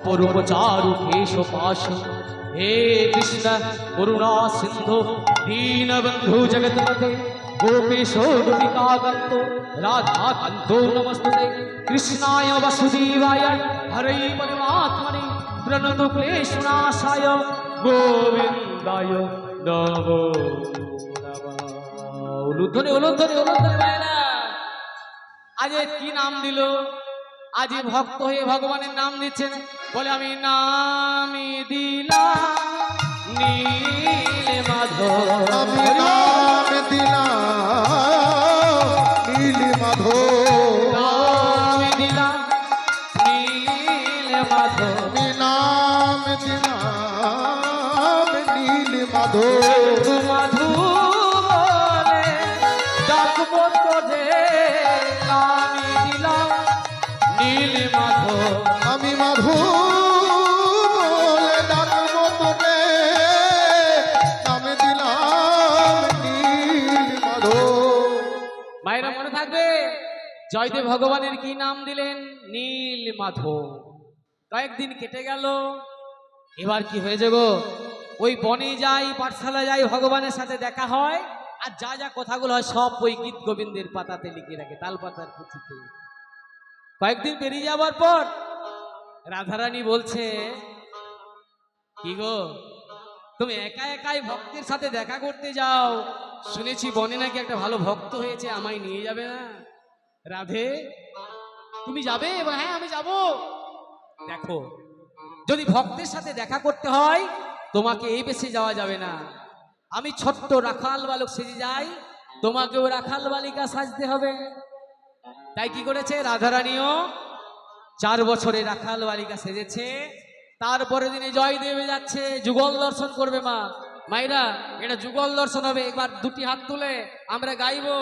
অপরূপ চারু কেশ পাশ। হে কৃষ্ণ করুণা সিন্ধু দীনবন্ধু জগৎপতে গোপেশ গোপিকাকান্ত রাধাকান্ত নমস্তুতে। কৃষ্ণায় বাসুদেবায় হরে পরমাত্মনে প্রণত ক্লেশনাশায় গোবিন্দায় নমো নমঃ। উলুধ্বনি উলুধ্বনি উলুধ্বনি ভাইরা। আজ কি নাম দিল? আজ ভক্ত হয়ে ভগবানের নাম দিচ্ছেন। বলে আমি নামে দিলাম নীল মাধব, আমি নাম দিলাম নীল মাধব, নাম দিলাম নীল মাধব, আমি নাম দিলাম নীল মাধব। মাধু বলে ডাকবো তোরে, নামে দিলাম নীল মাধব। আমি মাধব বলে ডাকবো তোরে, নামে দিলাম নীল মাধব। মায়েরা মনে থাকবে, জয়দেব ভগবানের কি নাম দিলেন? নীল মাধব। কয়েকদিন কেটে গেল, এবার কি হয়েছে গো? ওই বনে যাই, পাঠশালা যাই, ভগবানের সাথে দেখা হয়, আর যা যা কথাগুলো হয় সব ওই গীত গোবিন্দের পাতাতে লিখে রাখে, তাল পাতার পুঁথিতে। কয়েকদিন পেরিয়ে যাবার পর রাধারানী বলছে, কি গো তুমি একা একাই ভক্তের সাথে দেখা করতে যাও? শুনেছি বনে নাকি একটা ভালো ভক্ত হয়েছে, আমায় নিয়ে যাবে না? রাধে তুমি যাবে? হ্যাঁ আমি যাব। দেখো, যদি ভক্তের সাথে দেখা করতে হয় তোমাকে এই বেশে যাওয়া যাবে না। আমি ছোট্ট রাখাল বালক সেজে যাই, তোমাকেও রাখাল বালিকা সাজতে হবে। তাই কি করেছে রাধারানীও 4 বছরে রাখাল বালিকা সেজেছে। তারপরে দিনে জয়দেবে যাচ্ছে, যুগল দর্শন করবে। মা মাইরা এটা যুগল দর্শন হবে। একবার দুটি হাত তুলে আমরা গাইবো।